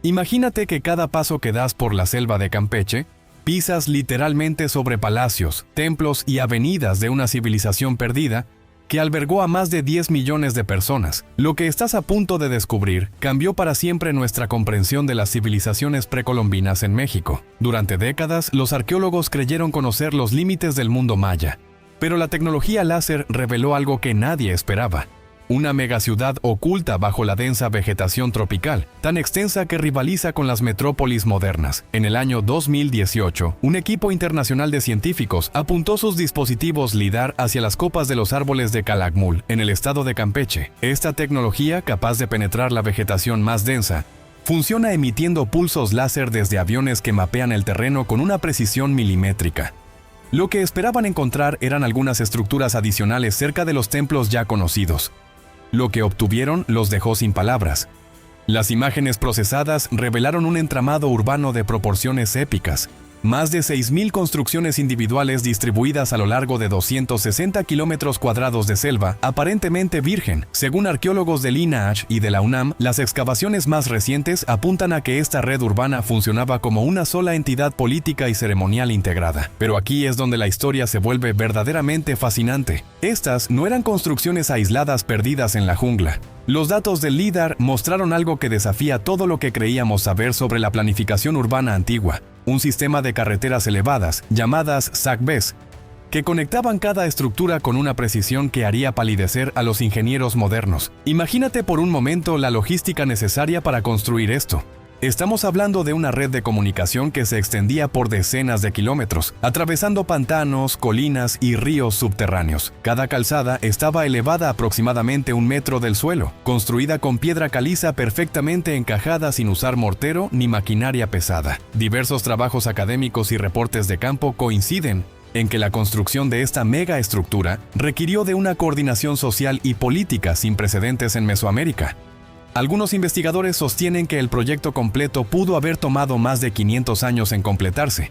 Imagínate que cada paso que das por la selva de Campeche, pisas literalmente sobre palacios, templos y avenidas de una civilización perdida que albergó a más de 10 millones de personas. Lo que estás a punto de descubrir cambió para siempre nuestra comprensión de las civilizaciones precolombinas en México. Durante décadas, los arqueólogos creyeron conocer los límites del mundo maya, pero la tecnología láser reveló algo que nadie esperaba. Una megaciudad oculta bajo la densa vegetación tropical, tan extensa que rivaliza con las metrópolis modernas. En el año 2018, un equipo internacional de científicos apuntó sus dispositivos LIDAR hacia las copas de los árboles de Calakmul, en el estado de Campeche. Esta tecnología, capaz de penetrar la vegetación más densa, funciona emitiendo pulsos láser desde aviones que mapean el terreno con una precisión milimétrica. Lo que esperaban encontrar eran algunas estructuras adicionales cerca de los templos ya conocidos. Lo que obtuvieron los dejó sin palabras. Las imágenes procesadas revelaron un entramado urbano de proporciones épicas. Más de 6.000 construcciones individuales distribuidas a lo largo de 260 kilómetros cuadrados de selva, aparentemente virgen. Según arqueólogos del INAH y de la UNAM, las excavaciones más recientes apuntan a que esta red urbana funcionaba como una sola entidad política y ceremonial integrada. Pero aquí es donde la historia se vuelve verdaderamente fascinante. Estas no eran construcciones aisladas perdidas en la jungla. Los datos del LIDAR mostraron algo que desafía todo lo que creíamos saber sobre la planificación urbana antigua. Un sistema de carreteras elevadas, llamadas SACBES, que conectaban cada estructura con una precisión que haría palidecer a los ingenieros modernos. Imagínate por un momento la logística necesaria para construir esto. Estamos hablando de una red de comunicación que se extendía por decenas de kilómetros, atravesando pantanos, colinas y ríos subterráneos. Cada calzada estaba elevada aproximadamente 1 metro del suelo, construida con piedra caliza perfectamente encajada sin usar mortero ni maquinaria pesada. Diversos trabajos académicos y reportes de campo coinciden en que la construcción de esta mega estructura requirió de una coordinación social y política sin precedentes en Mesoamérica. Algunos investigadores sostienen que el proyecto completo pudo haber tomado más de 500 años en completarse,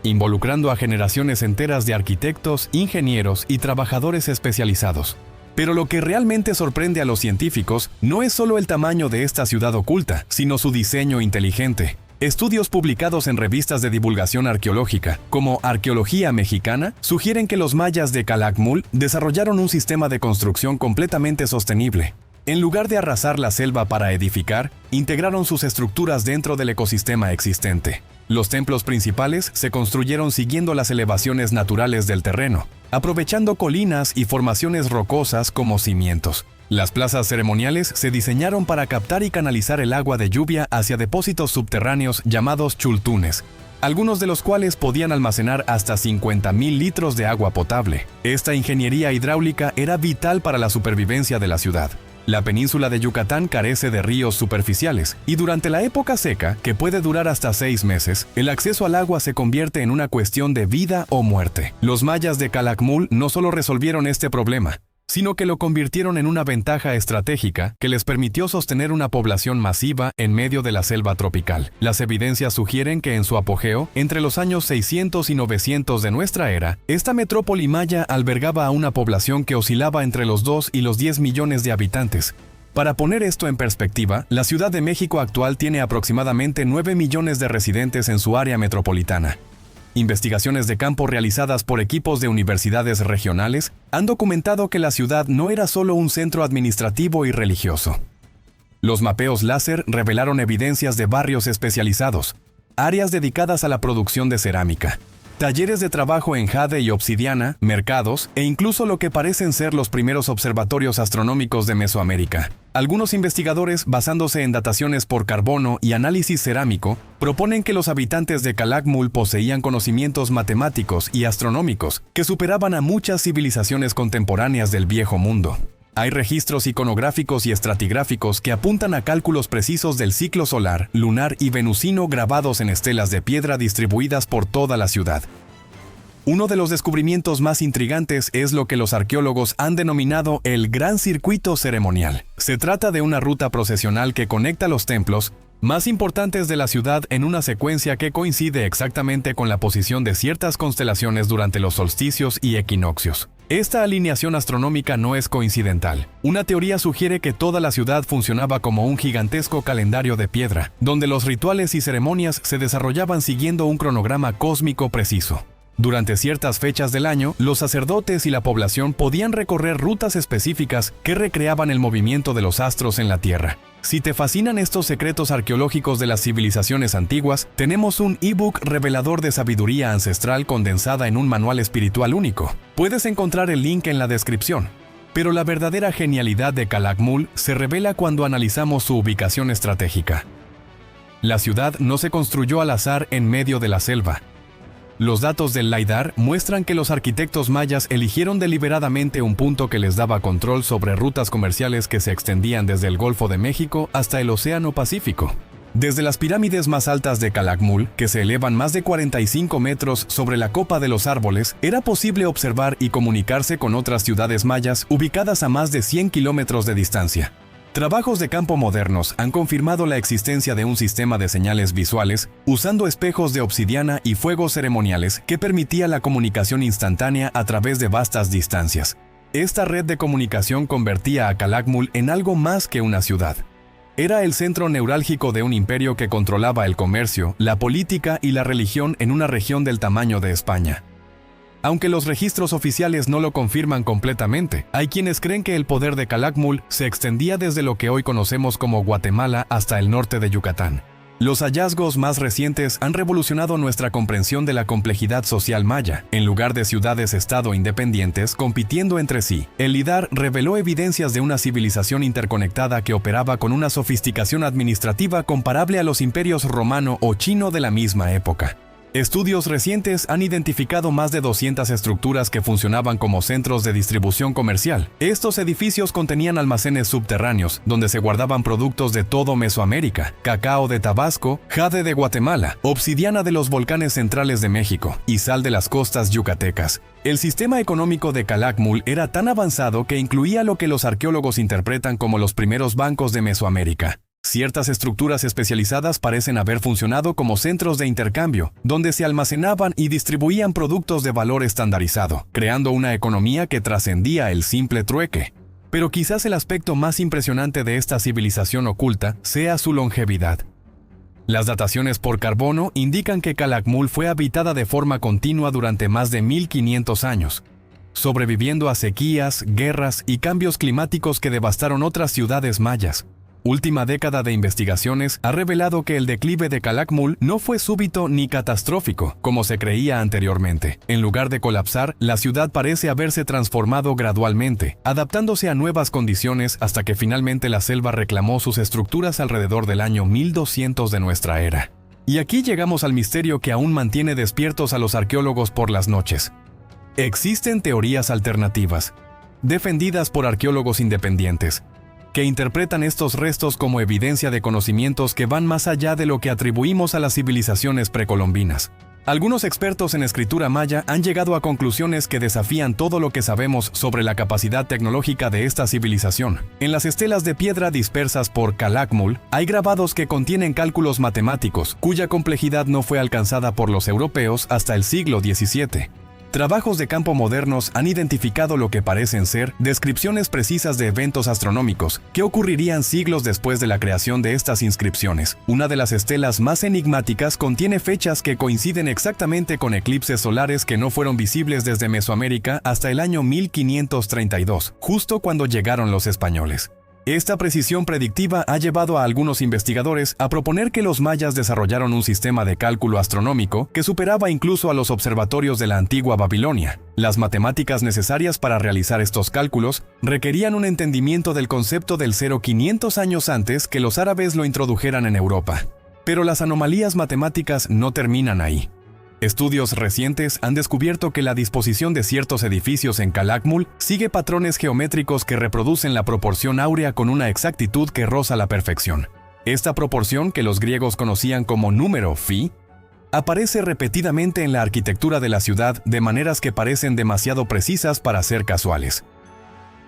involucrando a generaciones enteras de arquitectos, ingenieros y trabajadores especializados. Pero lo que realmente sorprende a los científicos no es solo el tamaño de esta ciudad oculta, sino su diseño inteligente. Estudios publicados en revistas de divulgación arqueológica, como Arqueología Mexicana, sugieren que los mayas de Calakmul desarrollaron un sistema de construcción completamente sostenible. En lugar de arrasar la selva para edificar, integraron sus estructuras dentro del ecosistema existente. Los templos principales se construyeron siguiendo las elevaciones naturales del terreno, aprovechando colinas y formaciones rocosas como cimientos. Las plazas ceremoniales se diseñaron para captar y canalizar el agua de lluvia hacia depósitos subterráneos llamados chultunes, algunos de los cuales podían almacenar hasta 50,000 litros de agua potable. Esta ingeniería hidráulica era vital para la supervivencia de la ciudad. La península de Yucatán carece de ríos superficiales, y durante la época seca, que puede durar hasta 6 meses, el acceso al agua se convierte en una cuestión de vida o muerte. Los mayas de Calakmul no solo resolvieron este problema, sino que lo convirtieron en una ventaja estratégica que les permitió sostener una población masiva en medio de la selva tropical. Las evidencias sugieren que en su apogeo, entre los años 600 y 900 de nuestra era, esta metrópoli maya albergaba a una población que oscilaba entre los 2 y los 10 millones de habitantes. Para poner esto en perspectiva, la Ciudad de México actual tiene aproximadamente 9 millones de residentes en su área metropolitana. Investigaciones de campo realizadas por equipos de universidades regionales han documentado que la ciudad no era solo un centro administrativo y religioso. Los mapeos láser revelaron evidencias de barrios especializados, áreas dedicadas a la producción de cerámica, talleres de trabajo en jade y obsidiana, mercados e incluso lo que parecen ser los primeros observatorios astronómicos de Mesoamérica. Algunos investigadores, basándose en dataciones por carbono y análisis cerámico, proponen que los habitantes de Calakmul poseían conocimientos matemáticos y astronómicos que superaban a muchas civilizaciones contemporáneas del Viejo Mundo. Hay registros iconográficos y estratigráficos que apuntan a cálculos precisos del ciclo solar, lunar y venusino grabados en estelas de piedra distribuidas por toda la ciudad. Uno de los descubrimientos más intrigantes es lo que los arqueólogos han denominado el Gran Circuito Ceremonial. Se trata de una ruta procesional que conecta los templos más importantes de la ciudad en una secuencia que coincide exactamente con la posición de ciertas constelaciones durante los solsticios y equinoccios. Esta alineación astronómica no es coincidental. Una teoría sugiere que toda la ciudad funcionaba como un gigantesco calendario de piedra, donde los rituales y ceremonias se desarrollaban siguiendo un cronograma cósmico preciso. Durante ciertas fechas del año, los sacerdotes y la población podían recorrer rutas específicas que recreaban el movimiento de los astros en la Tierra. Si te fascinan estos secretos arqueológicos de las civilizaciones antiguas, tenemos un ebook revelador de sabiduría ancestral condensada en un manual espiritual único. Puedes encontrar el link en la descripción. Pero la verdadera genialidad de Calakmul se revela cuando analizamos su ubicación estratégica. La ciudad no se construyó al azar en medio de la selva. Los datos del LiDAR muestran que los arquitectos mayas eligieron deliberadamente un punto que les daba control sobre rutas comerciales que se extendían desde el Golfo de México hasta el Océano Pacífico. Desde las pirámides más altas de Calakmul, que se elevan más de 45 metros sobre la copa de los árboles, era posible observar y comunicarse con otras ciudades mayas ubicadas a más de 100 kilómetros de distancia. Trabajos de campo modernos han confirmado la existencia de un sistema de señales visuales usando espejos de obsidiana y fuegos ceremoniales que permitía la comunicación instantánea a través de vastas distancias. Esta red de comunicación convertía a Calakmul en algo más que una ciudad. Era el centro neurálgico de un imperio que controlaba el comercio, la política y la religión en una región del tamaño de España. Aunque los registros oficiales no lo confirman completamente, hay quienes creen que el poder de Calakmul se extendía desde lo que hoy conocemos como Guatemala hasta el norte de Yucatán. Los hallazgos más recientes han revolucionado nuestra comprensión de la complejidad social maya. En lugar de ciudades-estado independientes compitiendo entre sí, el LiDAR reveló evidencias de una civilización interconectada que operaba con una sofisticación administrativa comparable a los imperios romano o chino de la misma época. Estudios recientes han identificado más de 200 estructuras que funcionaban como centros de distribución comercial. Estos edificios contenían almacenes subterráneos, donde se guardaban productos de todo Mesoamérica, cacao de Tabasco, jade de Guatemala, obsidiana de los volcanes centrales de México y sal de las costas yucatecas. El sistema económico de Calakmul era tan avanzado que incluía lo que los arqueólogos interpretan como los primeros bancos de Mesoamérica. Ciertas estructuras especializadas parecen haber funcionado como centros de intercambio, donde se almacenaban y distribuían productos de valor estandarizado, creando una economía que trascendía el simple trueque. Pero quizás el aspecto más impresionante de esta civilización oculta sea su longevidad. Las dataciones por carbono indican que Calakmul fue habitada de forma continua durante más de 1500 años, sobreviviendo a sequías, guerras y cambios climáticos que devastaron otras ciudades mayas. Última década de investigaciones ha revelado que el declive de Calakmul no fue súbito ni catastrófico, como se creía anteriormente. En lugar de colapsar, la ciudad parece haberse transformado gradualmente, adaptándose a nuevas condiciones hasta que finalmente la selva reclamó sus estructuras alrededor del año 1200 de nuestra era. Y aquí llegamos al misterio que aún mantiene despiertos a los arqueólogos por las noches. Existen teorías alternativas, defendidas por arqueólogos independientes, que interpretan estos restos como evidencia de conocimientos que van más allá de lo que atribuimos a las civilizaciones precolombinas. Algunos expertos en escritura maya han llegado a conclusiones que desafían todo lo que sabemos sobre la capacidad tecnológica de esta civilización. En las estelas de piedra dispersas por Calakmul, hay grabados que contienen cálculos matemáticos, cuya complejidad no fue alcanzada por los europeos hasta el siglo XVII. Trabajos de campo modernos han identificado lo que parecen ser descripciones precisas de eventos astronómicos que ocurrirían siglos después de la creación de estas inscripciones. Una de las estelas más enigmáticas contiene fechas que coinciden exactamente con eclipses solares que no fueron visibles desde Mesoamérica hasta el año 1532, justo cuando llegaron los españoles. Esta precisión predictiva ha llevado a algunos investigadores a proponer que los mayas desarrollaron un sistema de cálculo astronómico que superaba incluso a los observatorios de la antigua Babilonia. Las matemáticas necesarias para realizar estos cálculos requerían un entendimiento del concepto del cero 500 años antes que los árabes lo introdujeran en Europa. Pero las anomalías matemáticas no terminan ahí. Estudios recientes han descubierto que la disposición de ciertos edificios en Calakmul sigue patrones geométricos que reproducen la proporción áurea con una exactitud que roza la perfección. Esta proporción, que los griegos conocían como número phi, aparece repetidamente en la arquitectura de la ciudad de maneras que parecen demasiado precisas para ser casuales.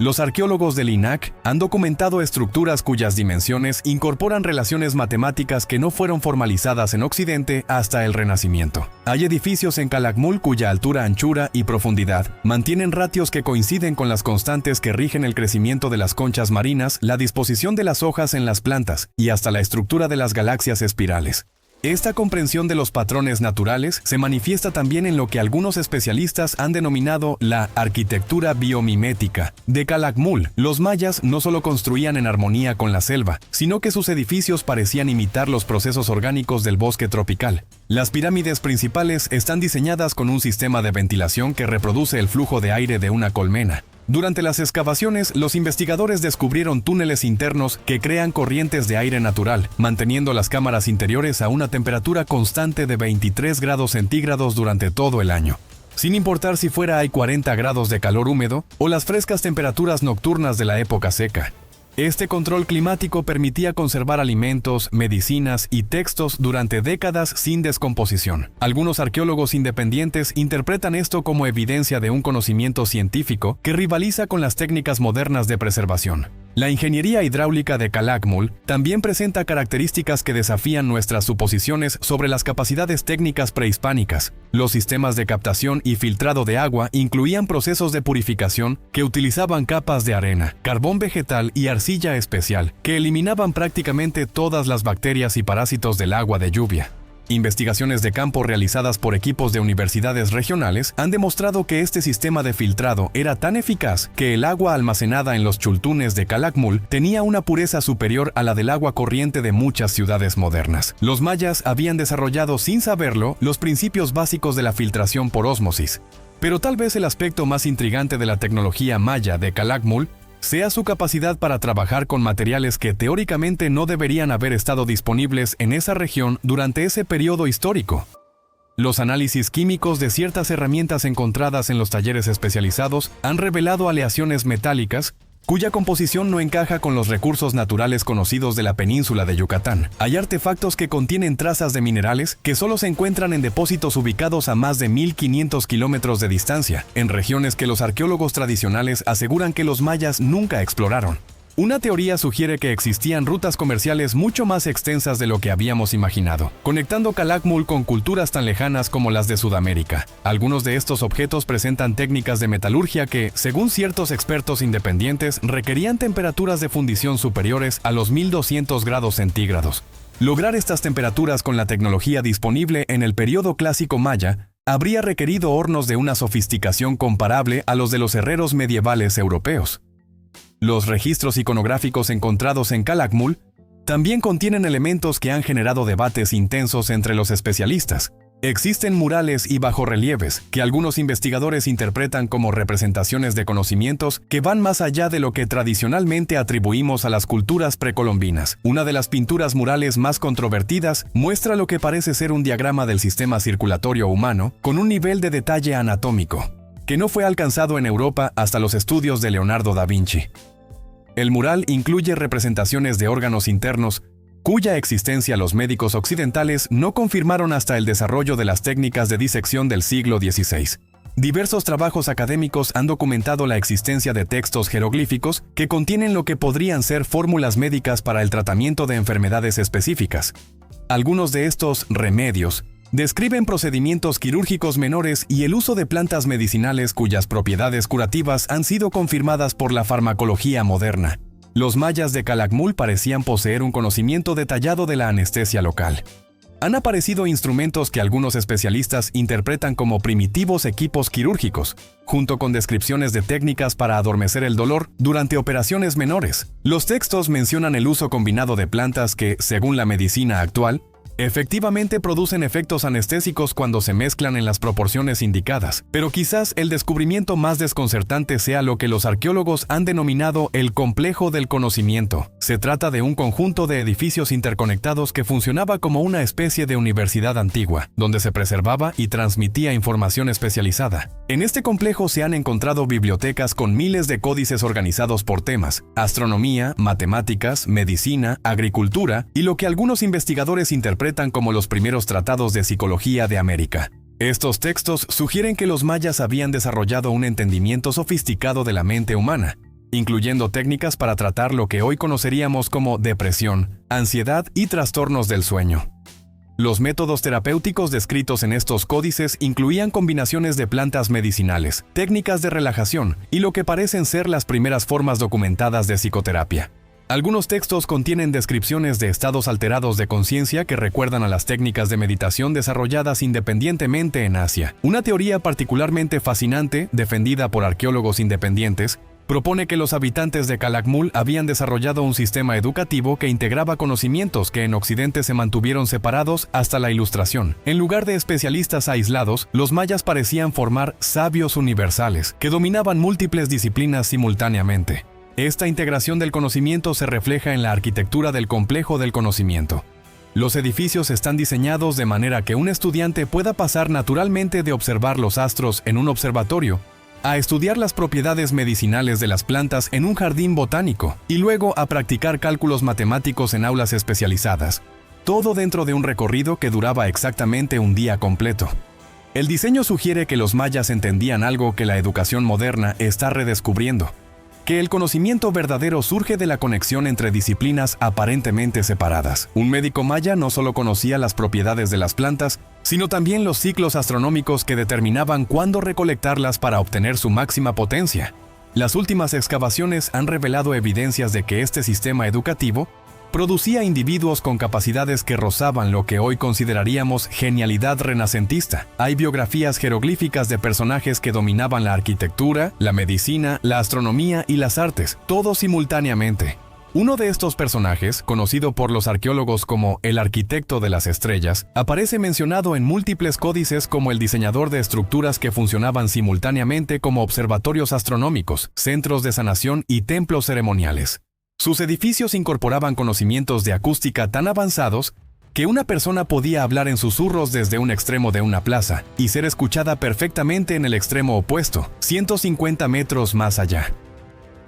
Los arqueólogos del INAH han documentado estructuras cuyas dimensiones incorporan relaciones matemáticas que no fueron formalizadas en Occidente hasta el Renacimiento. Hay edificios en Calakmul cuya altura, anchura y profundidad mantienen ratios que coinciden con las constantes que rigen el crecimiento de las conchas marinas, la disposición de las hojas en las plantas y hasta la estructura de las galaxias espirales. Esta comprensión de los patrones naturales se manifiesta también en lo que algunos especialistas han denominado la arquitectura biomimética. De Calakmul, los mayas no solo construían en armonía con la selva, sino que sus edificios parecían imitar los procesos orgánicos del bosque tropical. Las pirámides principales están diseñadas con un sistema de ventilación que reproduce el flujo de aire de una colmena. Durante las excavaciones, los investigadores descubrieron túneles internos que crean corrientes de aire natural, manteniendo las cámaras interiores a una temperatura constante de 23 grados centígrados durante todo el año. Sin importar si fuera hay 40 grados de calor húmedo o las frescas temperaturas nocturnas de la época seca. Este control climático permitía conservar alimentos, medicinas y textos durante décadas sin descomposición. Algunos arqueólogos independientes interpretan esto como evidencia de un conocimiento científico que rivaliza con las técnicas modernas de preservación. La ingeniería hidráulica de Calakmul también presenta características que desafían nuestras suposiciones sobre las capacidades técnicas prehispánicas. Los sistemas de captación y filtrado de agua incluían procesos de purificación que utilizaban capas de arena, carbón vegetal y arcilla especial, que eliminaban prácticamente todas las bacterias y parásitos del agua de lluvia. Investigaciones de campo realizadas por equipos de universidades regionales han demostrado que este sistema de filtrado era tan eficaz que el agua almacenada en los chultunes de Calakmul tenía una pureza superior a la del agua corriente de muchas ciudades modernas. Los mayas habían desarrollado sin saberlo los principios básicos de la filtración por ósmosis. Pero tal vez el aspecto más intrigante de la tecnología maya de Calakmul sea su capacidad para trabajar con materiales que teóricamente no deberían haber estado disponibles en esa región durante ese periodo histórico. Los análisis químicos de ciertas herramientas encontradas en los talleres especializados han revelado aleaciones metálicas cuya composición no encaja con los recursos naturales conocidos de la península de Yucatán. Hay artefactos que contienen trazas de minerales que solo se encuentran en depósitos ubicados a más de 1500 kilómetros de distancia, en regiones que los arqueólogos tradicionales aseguran que los mayas nunca exploraron. Una teoría sugiere que existían rutas comerciales mucho más extensas de lo que habíamos imaginado, conectando Calakmul con culturas tan lejanas como las de Sudamérica. Algunos de estos objetos presentan técnicas de metalurgia que, según ciertos expertos independientes, requerían temperaturas de fundición superiores a los 1200 grados centígrados. Lograr estas temperaturas con la tecnología disponible en el periodo clásico maya habría requerido hornos de una sofisticación comparable a los de los herreros medievales europeos. Los registros iconográficos encontrados en Calakmul también contienen elementos que han generado debates intensos entre los especialistas. Existen murales y bajorrelieves que algunos investigadores interpretan como representaciones de conocimientos que van más allá de lo que tradicionalmente atribuimos a las culturas precolombinas. Una de las pinturas murales más controvertidas muestra lo que parece ser un diagrama del sistema circulatorio humano con un nivel de detalle anatómico que no fue alcanzado en Europa hasta los estudios de Leonardo da Vinci. El mural incluye representaciones de órganos internos, cuya existencia los médicos occidentales no confirmaron hasta el desarrollo de las técnicas de disección del siglo XVI. Diversos trabajos académicos han documentado la existencia de textos jeroglíficos que contienen lo que podrían ser fórmulas médicas para el tratamiento de enfermedades específicas. Algunos de estos remedios describen procedimientos quirúrgicos menores y el uso de plantas medicinales cuyas propiedades curativas han sido confirmadas por la farmacología moderna. Los mayas de Calakmul parecían poseer un conocimiento detallado de la anestesia local. Han aparecido instrumentos que algunos especialistas interpretan como primitivos equipos quirúrgicos, junto con descripciones de técnicas para adormecer el dolor durante operaciones menores. Los textos mencionan el uso combinado de plantas que, según la medicina actual, efectivamente producen efectos anestésicos cuando se mezclan en las proporciones indicadas, pero quizás el descubrimiento más desconcertante sea lo que los arqueólogos han denominado el complejo del conocimiento. Se trata de un conjunto de edificios interconectados que funcionaba como una especie de universidad antigua, donde se preservaba y transmitía información especializada. En este complejo se han encontrado bibliotecas con miles de códices organizados por temas: astronomía, matemáticas, medicina, agricultura y lo que algunos investigadores interpretan como los primeros tratados de psicología de América. Estos textos sugieren que los mayas habían desarrollado un entendimiento sofisticado de la mente humana. incluyendo técnicas para tratar lo que hoy conoceríamos como depresión, ansiedad y trastornos del sueño. Los métodos terapéuticos descritos en estos códices incluían combinaciones de plantas medicinales, técnicas de relajación y lo que parecen ser las primeras formas documentadas de psicoterapia. Algunos textos contienen descripciones de estados alterados de conciencia que recuerdan a las técnicas de meditación desarrolladas independientemente en Asia. Una teoría particularmente fascinante, defendida por arqueólogos independientes, propone que los habitantes de Calakmul habían desarrollado un sistema educativo que integraba conocimientos que en Occidente se mantuvieron separados hasta la Ilustración. En lugar de especialistas aislados, los mayas parecían formar sabios universales que dominaban múltiples disciplinas simultáneamente. Esta integración del conocimiento se refleja en la arquitectura del complejo del conocimiento. Los edificios están diseñados de manera que un estudiante pueda pasar naturalmente de observar los astros en un observatorio a estudiar las propiedades medicinales de las plantas en un jardín botánico y luego a practicar cálculos matemáticos en aulas especializadas, todo dentro de un recorrido que duraba exactamente un día completo. El diseño sugiere que los mayas entendían algo que la educación moderna está redescubriendo, que el conocimiento verdadero surge de la conexión entre disciplinas aparentemente separadas. Un médico maya no solo conocía las propiedades de las plantas, sino también los ciclos astronómicos que determinaban cuándo recolectarlas para obtener su máxima potencia. Las últimas excavaciones han revelado evidencias de que este sistema educativo producía individuos con capacidades que rozaban lo que hoy consideraríamos genialidad renacentista. Hay biografías jeroglíficas de personajes que dominaban la arquitectura, la medicina, la astronomía y las artes, todos simultáneamente. Uno de estos personajes, conocido por los arqueólogos como el arquitecto de las estrellas, aparece mencionado en múltiples códices como el diseñador de estructuras que funcionaban simultáneamente como observatorios astronómicos, centros de sanación y templos ceremoniales. Sus edificios incorporaban conocimientos de acústica tan avanzados que una persona podía hablar en susurros desde un extremo de una plaza y ser escuchada perfectamente en el extremo opuesto, 150 metros más allá.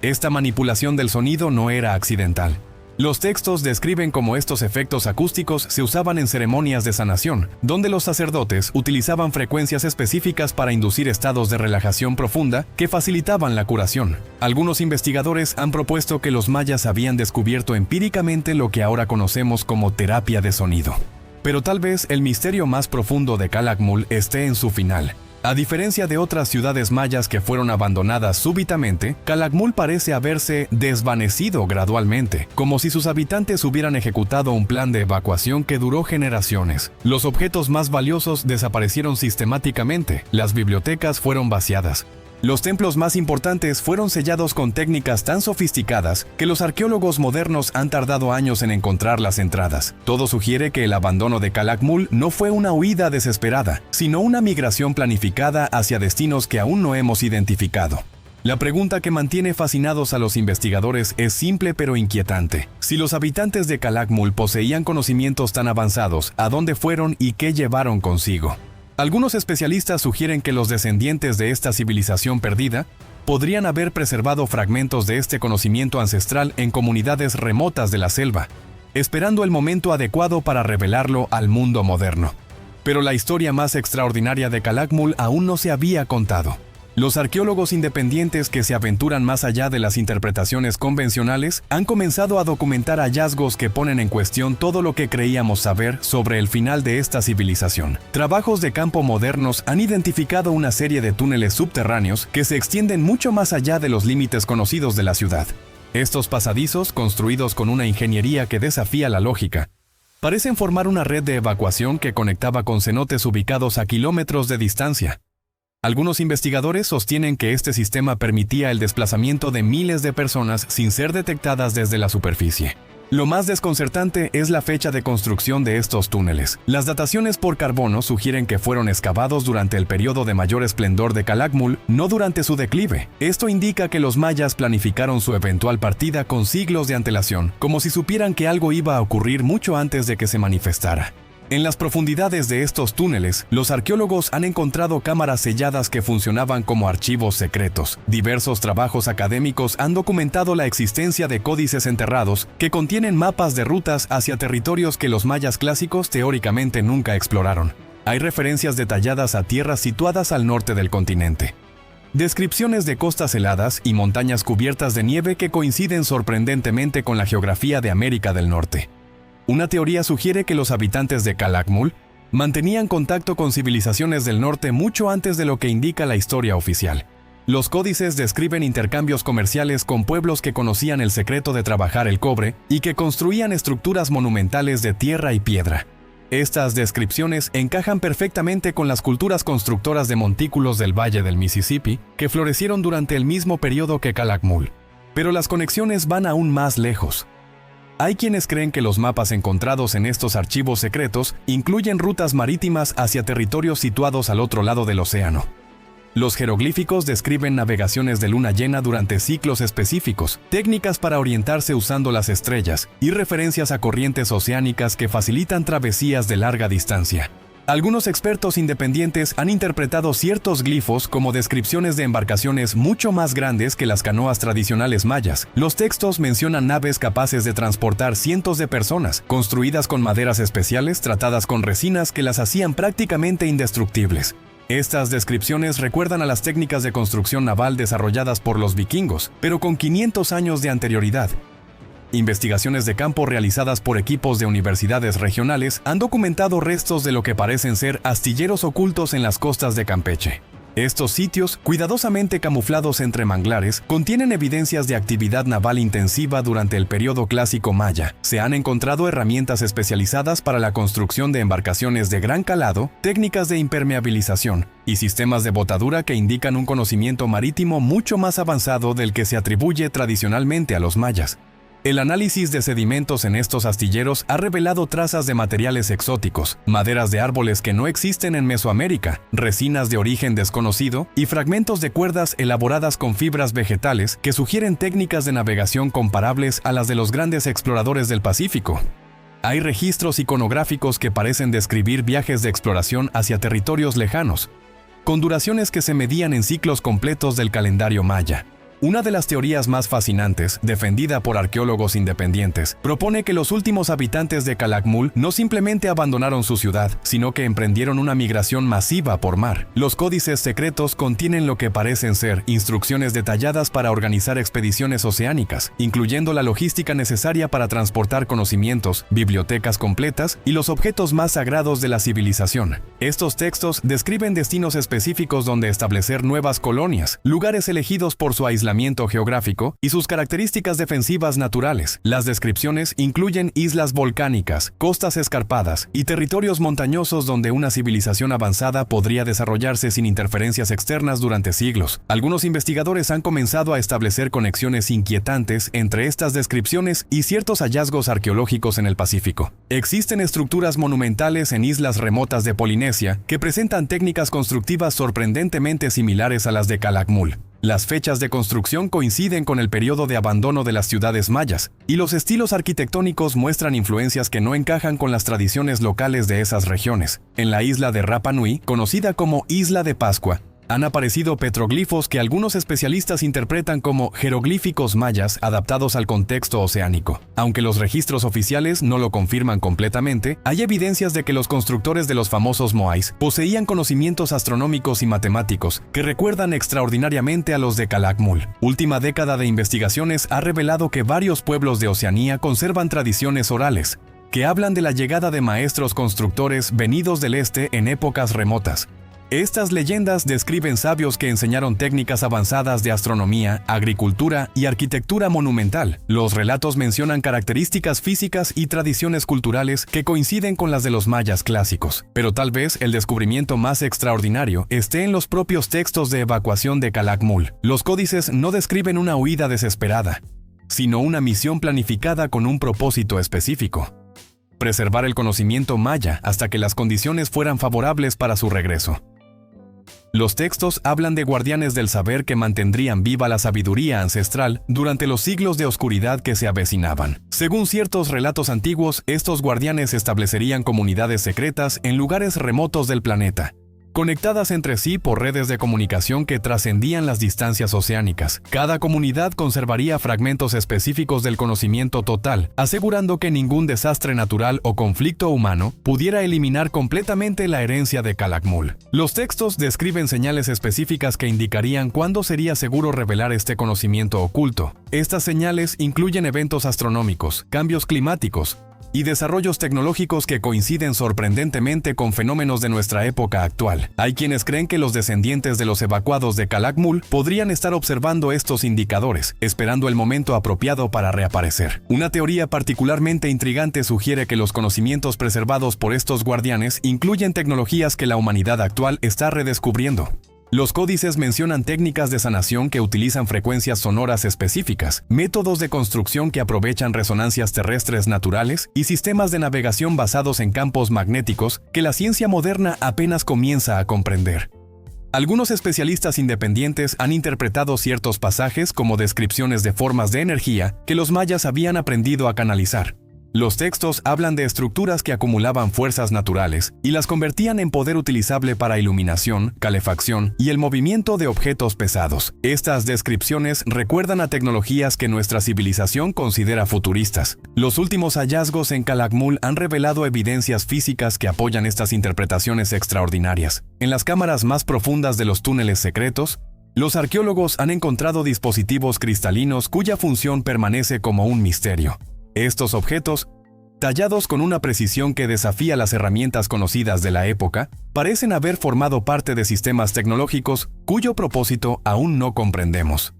Esta manipulación del sonido no era accidental. Los textos describen cómo estos efectos acústicos se usaban en ceremonias de sanación, donde los sacerdotes utilizaban frecuencias específicas para inducir estados de relajación profunda que facilitaban la curación. Algunos investigadores han propuesto que los mayas habían descubierto empíricamente lo que ahora conocemos como terapia de sonido. Pero tal vez el misterio más profundo de Calakmul esté en su final. A diferencia de otras ciudades mayas que fueron abandonadas súbitamente, Calakmul parece haberse desvanecido gradualmente, como si sus habitantes hubieran ejecutado un plan de evacuación que duró generaciones. Los objetos más valiosos desaparecieron sistemáticamente, las bibliotecas fueron vaciadas. Los templos más importantes fueron sellados con técnicas tan sofisticadas que los arqueólogos modernos han tardado años en encontrar las entradas. Todo sugiere que el abandono de Calakmul no fue una huida desesperada, sino una migración planificada hacia destinos que aún no hemos identificado. La pregunta que mantiene fascinados a los investigadores es simple pero inquietante. Si los habitantes de Calakmul poseían conocimientos tan avanzados, ¿a dónde fueron y qué llevaron consigo? Algunos especialistas sugieren que los descendientes de esta civilización perdida podrían haber preservado fragmentos de este conocimiento ancestral en comunidades remotas de la selva, esperando el momento adecuado para revelarlo al mundo moderno. Pero la historia más extraordinaria de Calakmul aún no se había contado. Los arqueólogos independientes que se aventuran más allá de las interpretaciones convencionales han comenzado a documentar hallazgos que ponen en cuestión todo lo que creíamos saber sobre el final de esta civilización. Trabajos de campo modernos han identificado una serie de túneles subterráneos que se extienden mucho más allá de los límites conocidos de la ciudad. Estos pasadizos, construidos con una ingeniería que desafía la lógica, parecen formar una red de evacuación que conectaba con cenotes ubicados a kilómetros de distancia. Algunos investigadores sostienen que este sistema permitía el desplazamiento de miles de personas sin ser detectadas desde la superficie. Lo más desconcertante es la fecha de construcción de estos túneles. Las dataciones por carbono sugieren que fueron excavados durante el periodo de mayor esplendor de Calakmul, no durante su declive. Esto indica que los mayas planificaron su eventual partida con siglos de antelación, como si supieran que algo iba a ocurrir mucho antes de que se manifestara. En las profundidades de estos túneles, los arqueólogos han encontrado cámaras selladas que funcionaban como archivos secretos. Diversos trabajos académicos han documentado la existencia de códices enterrados que contienen mapas de rutas hacia territorios que los mayas clásicos teóricamente nunca exploraron. Hay referencias detalladas a tierras situadas al norte del continente. Descripciones de costas heladas y montañas cubiertas de nieve que coinciden sorprendentemente con la geografía de América del Norte. Una teoría sugiere que los habitantes de Calakmul mantenían contacto con civilizaciones del norte mucho antes de lo que indica la historia oficial. Los códices describen intercambios comerciales con pueblos que conocían el secreto de trabajar el cobre y que construían estructuras monumentales de tierra y piedra. Estas descripciones encajan perfectamente con las culturas constructoras de montículos del Valle del Mississippi que florecieron durante el mismo periodo que Calakmul. Pero las conexiones van aún más lejos. Hay quienes creen que los mapas encontrados en estos archivos secretos incluyen rutas marítimas hacia territorios situados al otro lado del océano. Los jeroglíficos describen navegaciones de luna llena durante ciclos específicos, técnicas para orientarse usando las estrellas y referencias a corrientes oceánicas que facilitan travesías de larga distancia. Algunos expertos independientes han interpretado ciertos glifos como descripciones de embarcaciones mucho más grandes que las canoas tradicionales mayas. Los textos mencionan naves capaces de transportar cientos de personas, construidas con maderas especiales tratadas con resinas que las hacían prácticamente indestructibles. Estas descripciones recuerdan a las técnicas de construcción naval desarrolladas por los vikingos, pero con 500 años de anterioridad. Investigaciones de campo realizadas por equipos de universidades regionales han documentado restos de lo que parecen ser astilleros ocultos en las costas de Campeche. Estos sitios, cuidadosamente camuflados entre manglares, contienen evidencias de actividad naval intensiva durante el periodo clásico maya. Se han encontrado herramientas especializadas para la construcción de embarcaciones de gran calado, técnicas de impermeabilización y sistemas de botadura que indican un conocimiento marítimo mucho más avanzado del que se atribuye tradicionalmente a los mayas. El análisis de sedimentos en estos astilleros ha revelado trazas de materiales exóticos, maderas de árboles que no existen en Mesoamérica, resinas de origen desconocido y fragmentos de cuerdas elaboradas con fibras vegetales que sugieren técnicas de navegación comparables a las de los grandes exploradores del Pacífico. Hay registros iconográficos que parecen describir viajes de exploración hacia territorios lejanos, con duraciones que se medían en ciclos completos del calendario maya. Una de las teorías más fascinantes, defendida por arqueólogos independientes, propone que los últimos habitantes de Calakmul no simplemente abandonaron su ciudad, sino que emprendieron una migración masiva por mar. Los códices secretos contienen lo que parecen ser instrucciones detalladas para organizar expediciones oceánicas, incluyendo la logística necesaria para transportar conocimientos, bibliotecas completas y los objetos más sagrados de la civilización. Estos textos describen destinos específicos donde establecer nuevas colonias, lugares elegidos por su aislamiento geográfico y sus características defensivas naturales. Las descripciones incluyen islas volcánicas, costas escarpadas y territorios montañosos donde una civilización avanzada podría desarrollarse sin interferencias externas durante siglos. Algunos investigadores han comenzado a establecer conexiones inquietantes entre estas descripciones y ciertos hallazgos arqueológicos en el Pacífico. Existen estructuras monumentales en islas remotas de Polinesia que presentan técnicas constructivas sorprendentemente similares a las de Calakmul. Las fechas de construcción coinciden con el periodo de abandono de las ciudades mayas, y los estilos arquitectónicos muestran influencias que no encajan con las tradiciones locales de esas regiones. En la isla de Rapa Nui, conocida como Isla de Pascua, han aparecido petroglifos que algunos especialistas interpretan como jeroglíficos mayas adaptados al contexto oceánico. Aunque los registros oficiales no lo confirman completamente, hay evidencias de que los constructores de los famosos moais poseían conocimientos astronómicos y matemáticos que recuerdan extraordinariamente a los de Calakmul. Última década de investigaciones ha revelado que varios pueblos de Oceanía conservan tradiciones orales que hablan de la llegada de maestros constructores venidos del este en épocas remotas. Estas leyendas describen sabios que enseñaron técnicas avanzadas de astronomía, agricultura y arquitectura monumental. Los relatos mencionan características físicas y tradiciones culturales que coinciden con las de los mayas clásicos. Pero tal vez el descubrimiento más extraordinario esté en los propios textos de evacuación de Calakmul. Los códices no describen una huida desesperada, sino una misión planificada con un propósito específico: preservar el conocimiento maya hasta que las condiciones fueran favorables para su regreso. Los textos hablan de guardianes del saber que mantendrían viva la sabiduría ancestral durante los siglos de oscuridad que se avecinaban. Según ciertos relatos antiguos, estos guardianes establecerían comunidades secretas en lugares remotos del planeta, conectadas entre sí por redes de comunicación que trascendían las distancias oceánicas. Cada comunidad conservaría fragmentos específicos del conocimiento total, asegurando que ningún desastre natural o conflicto humano pudiera eliminar completamente la herencia de Calakmul. Los textos describen señales específicas que indicarían cuándo sería seguro revelar este conocimiento oculto. Estas señales incluyen eventos astronómicos, cambios climáticos, y desarrollos tecnológicos que coinciden sorprendentemente con fenómenos de nuestra época actual. Hay quienes creen que los descendientes de los evacuados de Calakmul podrían estar observando estos indicadores, esperando el momento apropiado para reaparecer. Una teoría particularmente intrigante sugiere que los conocimientos preservados por estos guardianes incluyen tecnologías que la humanidad actual está redescubriendo. Los códices mencionan técnicas de sanación que utilizan frecuencias sonoras específicas, métodos de construcción que aprovechan resonancias terrestres naturales y sistemas de navegación basados en campos magnéticos que la ciencia moderna apenas comienza a comprender. Algunos especialistas independientes han interpretado ciertos pasajes como descripciones de formas de energía que los mayas habían aprendido a canalizar. Los textos hablan de estructuras que acumulaban fuerzas naturales y las convertían en poder utilizable para iluminación, calefacción y el movimiento de objetos pesados. Estas descripciones recuerdan a tecnologías que nuestra civilización considera futuristas. Los últimos hallazgos en Calakmul han revelado evidencias físicas que apoyan estas interpretaciones extraordinarias. En las cámaras más profundas de los túneles secretos, los arqueólogos han encontrado dispositivos cristalinos cuya función permanece como un misterio. Estos objetos, tallados con una precisión que desafía las herramientas conocidas de la época, parecen haber formado parte de sistemas tecnológicos cuyo propósito aún no comprendemos.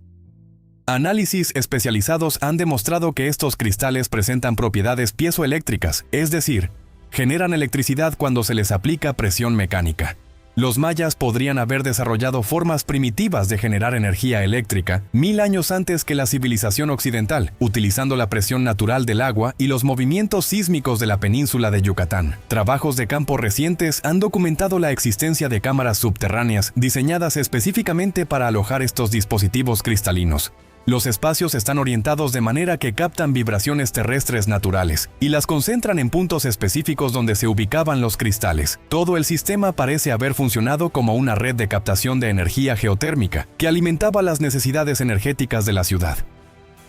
Análisis especializados han demostrado que estos cristales presentan propiedades piezoeléctricas, es decir, generan electricidad cuando se les aplica presión mecánica. Los mayas podrían haber desarrollado formas primitivas de generar energía eléctrica 1000 años antes que la civilización occidental, utilizando la presión natural del agua y los movimientos sísmicos de la península de Yucatán. Trabajos de campo recientes han documentado la existencia de cámaras subterráneas diseñadas específicamente para alojar estos dispositivos cristalinos. Los espacios están orientados de manera que captan vibraciones terrestres naturales y las concentran en puntos específicos donde se ubicaban los cristales. Todo el sistema parece haber funcionado como una red de captación de energía geotérmica que alimentaba las necesidades energéticas de la ciudad.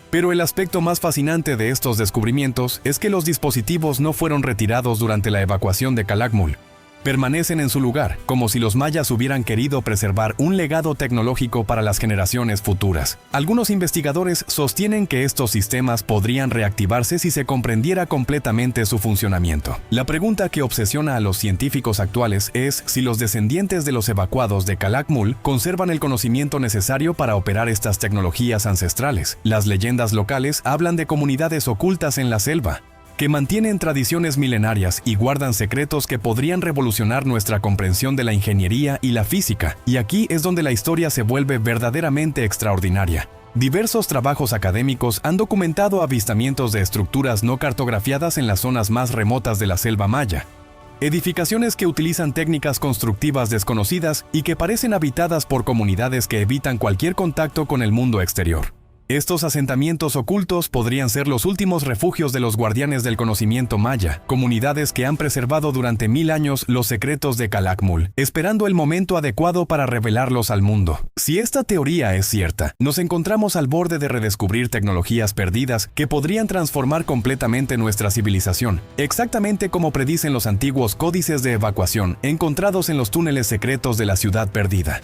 Pero el aspecto más fascinante de estos descubrimientos es que los dispositivos no fueron retirados durante la evacuación de Calakmul. Permanecen en su lugar, como si los mayas hubieran querido preservar un legado tecnológico para las generaciones futuras. Algunos investigadores sostienen que estos sistemas podrían reactivarse si se comprendiera completamente su funcionamiento. La pregunta que obsesiona a los científicos actuales es si los descendientes de los evacuados de Calakmul conservan el conocimiento necesario para operar estas tecnologías ancestrales. Las leyendas locales hablan de comunidades ocultas en la selva, que mantienen tradiciones milenarias y guardan secretos que podrían revolucionar nuestra comprensión de la ingeniería y la física. Y aquí es donde la historia se vuelve verdaderamente extraordinaria. Diversos trabajos académicos han documentado avistamientos de estructuras no cartografiadas en las zonas más remotas de la selva maya. Edificaciones que utilizan técnicas constructivas desconocidas y que parecen habitadas por comunidades que evitan cualquier contacto con el mundo exterior. Estos asentamientos ocultos podrían ser los últimos refugios de los guardianes del conocimiento maya, comunidades que han preservado durante 1000 años los secretos de Calakmul, esperando el momento adecuado para revelarlos al mundo. Si esta teoría es cierta, nos encontramos al borde de redescubrir tecnologías perdidas que podrían transformar completamente nuestra civilización, exactamente como predicen los antiguos códices de evacuación encontrados en los túneles secretos de la ciudad perdida.